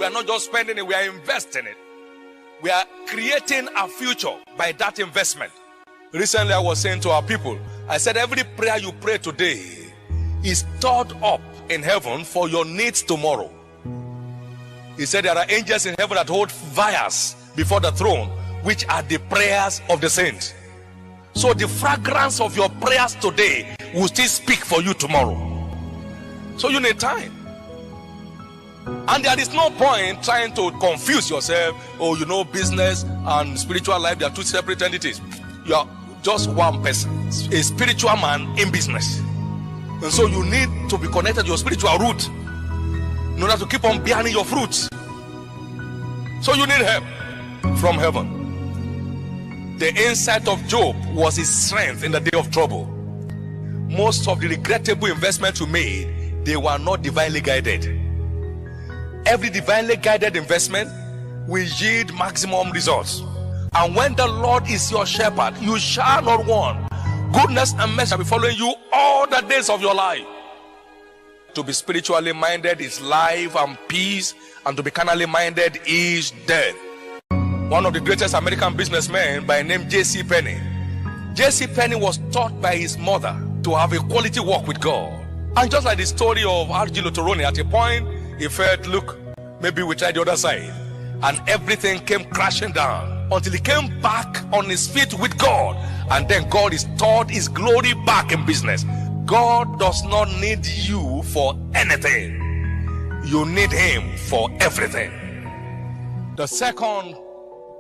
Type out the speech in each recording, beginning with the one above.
we are not just spending it, we are investing it. We are creating a future by that investment. Recently, I was saying to our people, I said every prayer you pray today is stored up in heaven for your needs tomorrow. He said there are angels in heaven that hold vials before the throne, which are the prayers of the saints. So the fragrance of your prayers today will still speak for you tomorrow. So you need time. And there is no point trying to confuse yourself. Oh, you know, business and spiritual life, they are two separate entities. You are just one person, a spiritual man in business. And so you need to be connected to your spiritual root in order to keep on bearing your fruits. So you need help from heaven. The insight of Job was his strength in the day of trouble. Most of the regrettable investments you made, they were not divinely guided. Every divinely guided investment will yield maximum results. And when the Lord is your shepherd, you shall not want. Goodness and mercy shall be following you all the days of your life. To be spiritually minded is life and peace, and to be carnally minded is death. One of the greatest American businessmen by name J.C. Penney. J.C. Penney was taught by his mother to have a quality walk with God. And just like the story of R.G. Lutoroni, at a point he felt, look, maybe we try the other side. And everything came crashing down until he came back on his feet with God. And then God restored his glory back in business. God does not need you for anything. You need him for everything. The second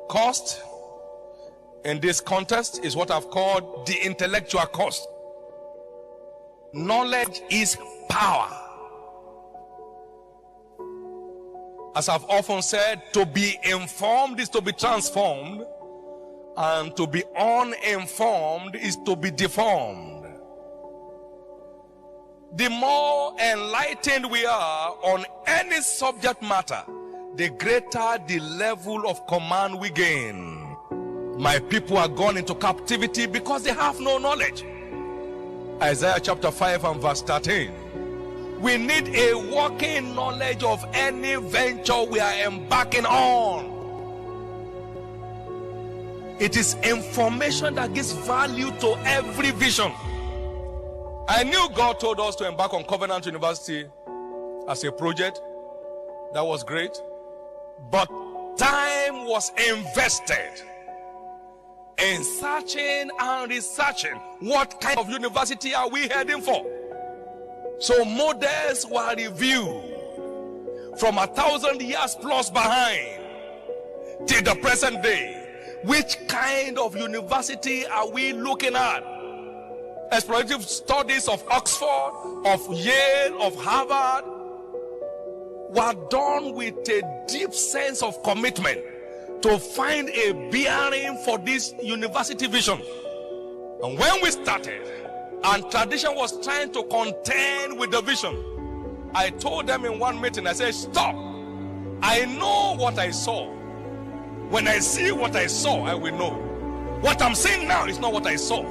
cost in this context is what I've called the intellectual cost. Knowledge is power. As I've often said, to be informed is to be transformed, and to be uninformed is to be deformed. The more enlightened we are on any subject matter, the greater the level of command we gain. My people are gone into captivity because they have no knowledge. Isaiah chapter 5 and verse 13. We need a working knowledge of any venture we are embarking on. It is information that gives value to every vision. I knew God told us to embark on Covenant University as a project. That was great. But time was invested in searching and researching. What kind of university are we heading for? So models were reviewed from 1,000 years plus behind till the present day. Which kind of university are we looking at? Explorative studies of Oxford, of Yale, of Harvard were done with a deep sense of commitment to find a bearing for this university vision. And when we started, and tradition was trying to contend with the vision, I told them in one meeting, I said, stop. I know what I saw. When I see what I saw, I will know. What I'm seeing now is not what I saw.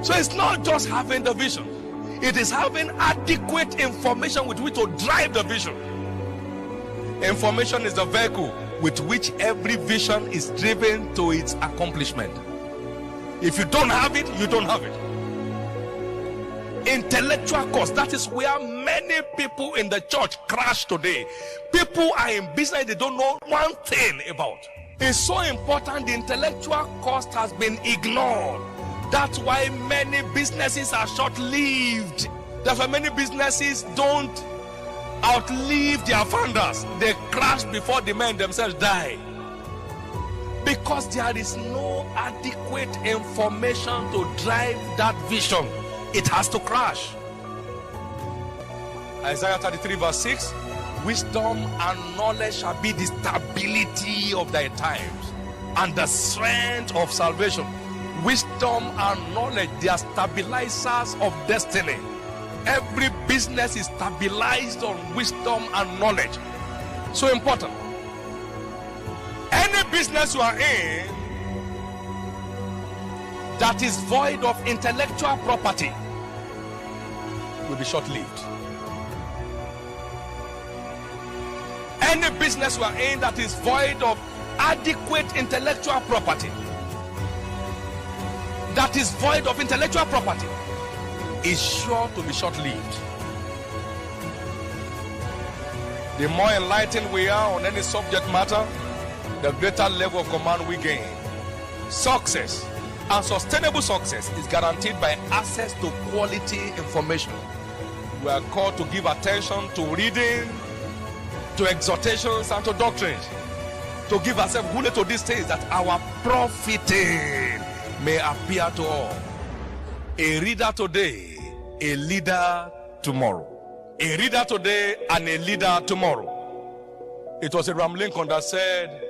So it's not just having the vision. It is having adequate information with which to drive the vision. Information is the vehicle with which every vision is driven to its accomplishment. If you don't have it, you don't have it. Intellectual cost, that is where many people in the church crash today. People are in business they don't know one thing about. It's so important. The intellectual cost has been ignored. That's why many businesses are short-lived. That's why many businesses don't outlive their founders. They crash before the men themselves die. Because there is no adequate information to drive that vision. It has to crash. Isaiah 33 verse 6. Wisdom and knowledge shall be the stability of thy times and the strength of salvation. Wisdom and knowledge, they are stabilizers of destiny. Every business is stabilized on wisdom and knowledge. So important. Any business you are in that is void of intellectual property will be short-lived. Any business we are in that is void of adequate intellectual property, that is void of intellectual property, is sure to be short-lived. The more enlightened we are on any subject matter, the greater level of command we gain. Success and sustainable success is guaranteed by access to quality information. We are called to give attention to reading, to exhortations, and to doctrines, to give ourselves fully to these things, that our profiting may appear to all. A reader today, a leader tomorrow. A reader today and a leader tomorrow. It was Abraham Lincoln that said,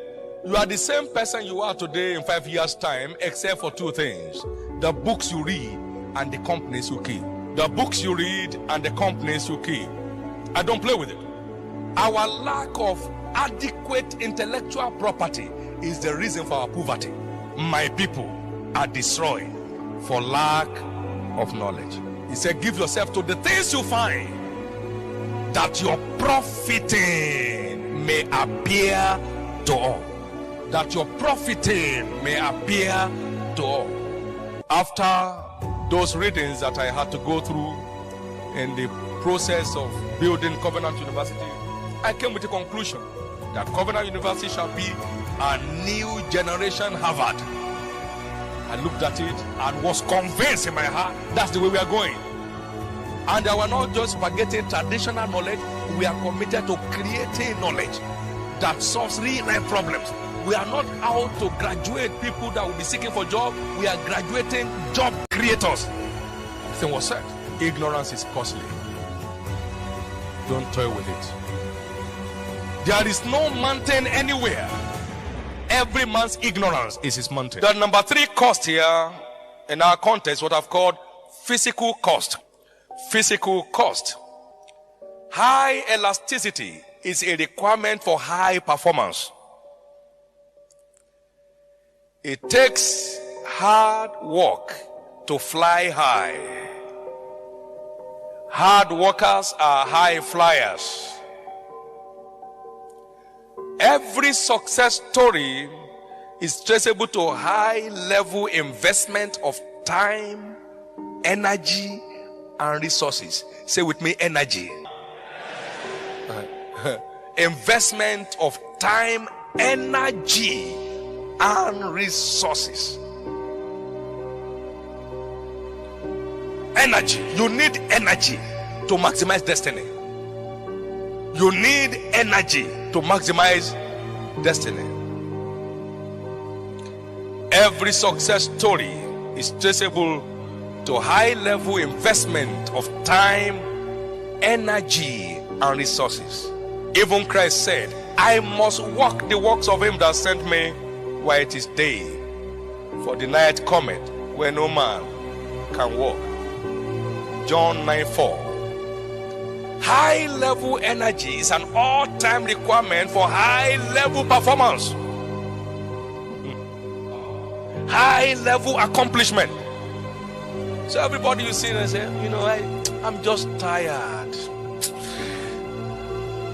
you are the same person you are today in 5 years' time, except for two things: the books you read and the companies you keep. The books you read and the companies you keep. I don't play with it. Our lack of adequate intellectual property is the reason for our poverty. My people are destroyed for lack of knowledge. He said, give yourself to the things you find, that your profiting may appear to all. That your profiting may appear to all. After those readings that I had to go through in the process of building Covenant University, I came with a conclusion that Covenant University shall be a new generation Harvard. I looked at it and was convinced in my heart that's the way we are going. And we are not just forgetting traditional knowledge, we are committed to creating knowledge that solves real life problems. We are not out to graduate people that will be seeking for job. We are graduating job creators. The thing was said, ignorance is costly. Don't toy with it. There is no mountain anywhere. Every man's ignorance is his mountain. The number 3 cost here in our context, what I've called physical cost. Physical cost. High elasticity is a requirement for high performance. It takes hard work to fly high. Hard workers are high flyers. Every success story is traceable to high level investment of time, energy, and resources. Say with me, energy. Investment of time, energy, and resources. Energy. You need energy to maximize destiny. You need energy to maximize destiny. Every success story is traceable to high level investment of time, energy, and resources. Even Christ said, I must walk the works of him that sent me while it is day, for the night cometh where no man can walk. John 9:4. High level energy is an all-time requirement for high level performance. High level accomplishment. So everybody you see and say, I'm just tired.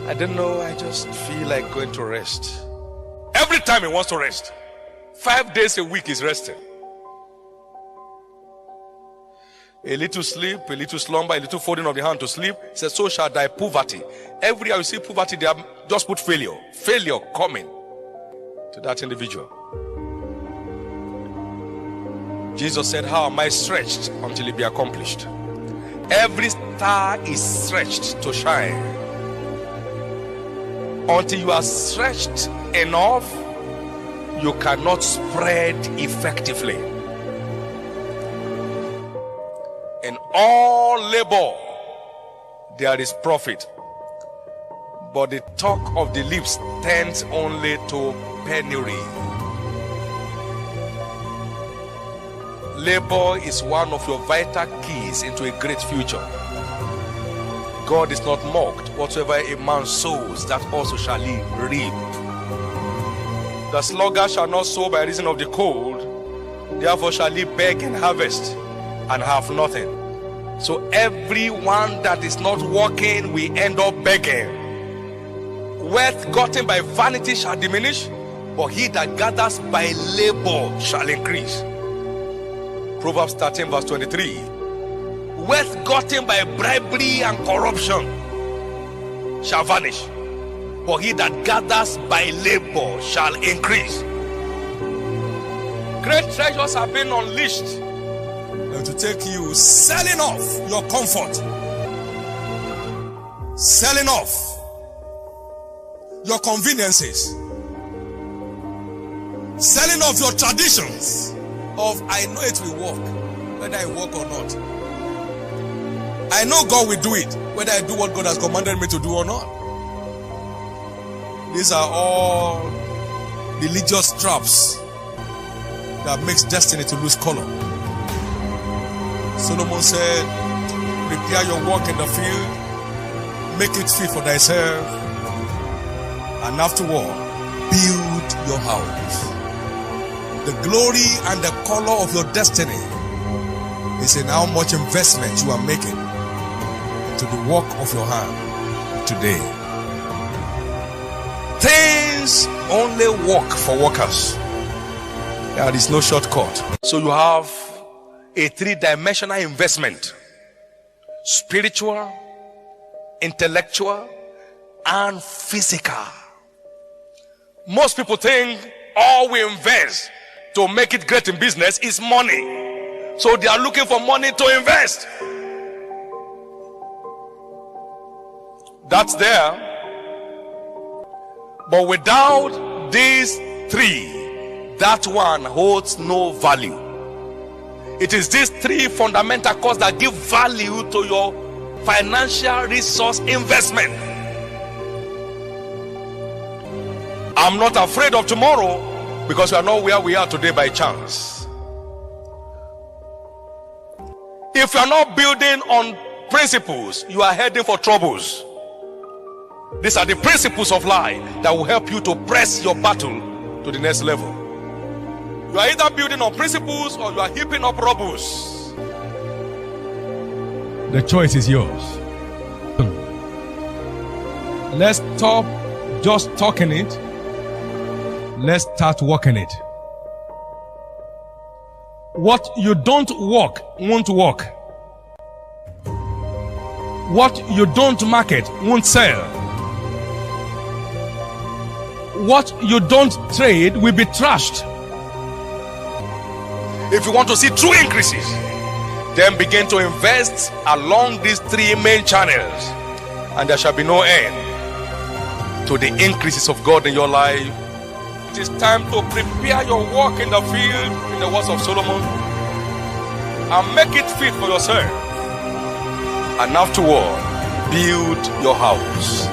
I don't know, I just feel like going to rest. Every time he wants to rest. 5 days a week is resting. A little sleep, a little slumber, a little folding of the hand to sleep. He says, so shall thy poverty. Every year you see poverty, they have just put failure. Failure coming to that individual. Jesus said, how am I stretched until it be accomplished? Every star is stretched to shine. Until you are stretched enough, you cannot spread effectively. In all labor, there is profit. But the talk of the lips tends only to penury. Labor is one of your vital keys into a great future. God is not mocked. Whatsoever a man sows, that also shall he reap. The sluggard shall not sow by reason of the cold, therefore shall he beg and harvest and have nothing. So everyone that is not working, we end up begging. Wealth gotten by vanity shall diminish, but he that gathers by labor shall increase. Proverbs 13 verse 23. Wealth gotten by bribery and corruption shall vanish, but he that gathers by labor shall increase. Great treasures have been unleashed to take you selling off your comfort, selling off your conveniences, selling off your traditions of I know it will work, whether I work or not. I know God will do it, whether I do what God has commanded me to do or not. These are all religious traps that makes destiny to lose color. Solomon said, prepare your work in the field, make it fit for thyself, and afterward, build your house. The glory and the color of your destiny is in how much investment you are making into the work of your hand today. Things only work for workers. There is no shortcut. So you have a three-dimensional investment: spiritual, intellectual, and physical. Most people think all we invest to make it great in business is money. So they are looking for money to invest. That's there. But without these three, that one holds no value. It is these three fundamental causes that give value to your financial resource investment. I'm not afraid of tomorrow because we are not where we are today by chance. If you are not building on principles, you are heading for troubles. These are the principles of life that will help you to press your battle to the next level. You are either building on principles or you are heaping up rubbles. The choice is yours. Let's stop just talking it. Let's start working it. What you don't work won't work. What you don't market won't sell. What you don't trade will be trashed. If you want to see true increases, then begin to invest along these three main channels, and there shall be no end to the increases of God in your life. It is time to prepare your work in the field, in the words of Solomon, and make it fit for yourself. And afterward, build your house.